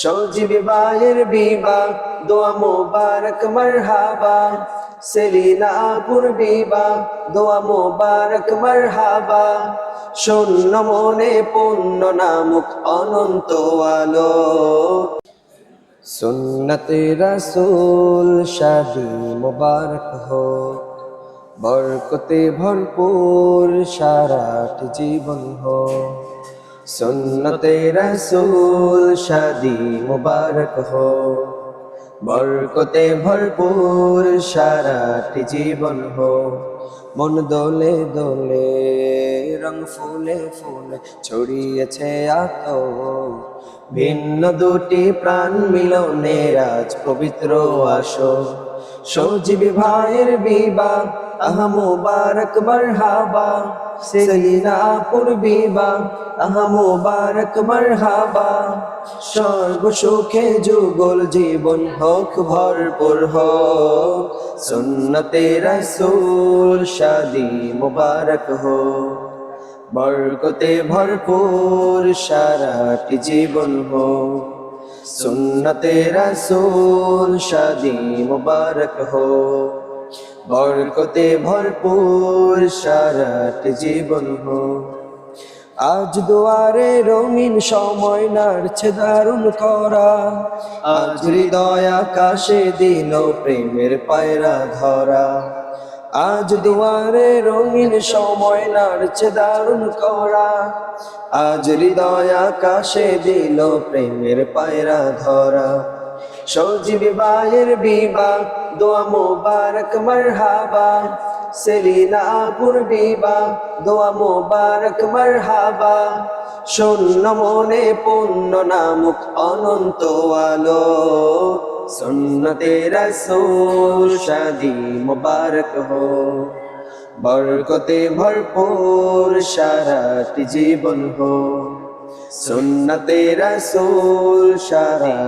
সজীবী ভাইয়ের বিবাহ দোয়া মোবারক মারহাবা, সেলিনাপুর বিবাহ দোয়া মোবারক মারহাবা। শূন্য মনে পূর্ণ নামক অনন্ত আলো, সুন্নতে রাসূল শাদি মুবারক হো, বরকতে ভরপুর সারাট জীবন হো। সুন্নতে রাসূল শাদি মুবারক হো, বরকতে ভরপুর সারাট জীবন হো। মন দোলে দোলে রং ফুলে ফুলে ছড়িয়েছে আতর, ভিন্ন দুটি প্রাণ মিলনে আজ পবিত্র আসর। সজীবী ভাইয়ের বিবাহ আহা মুবারক মারহাবা, সেলিনাপুর বিবাহ আহা মুবারক মারহাবা। সর্ব সুখে যুগল জীবন হোক ভরপুর হোক, সুন্নতে রাসূল শাদি মুবারক হো, বরকতে ভরপুর সারাট জীবন হো। সুন্নতে রাসূল শাদি মুবারক হো, বরকতে ভরপুর সারাট জীবন হো। আজ দুয়ারে রঙিন সময় নাড়ছে দারুণ করা, আজ হৃদয় আকাশে দিল প্রেমের পায়রা ধরা। আজ দুয়ারে রঙিন সময় নাড়ছে দারুণ করা, আজ হৃদয় আকাশে দিল প্রেমের পায়রা ধরা। সজীবী ভাইয়ের বিবাহ দোয়া মোবারক মারহাবা, সেলিনাপুর বিবাহ দোয়া মোবারক মারহাবা। শূন্য মনে পূর্ণ নামক অনন্ত আলো, সুন্নতে রাসূল শাদি মুবারক হো, বরকতে ভরপুর সারাট জীবন হো। সুন্নতে রাসূল শাদি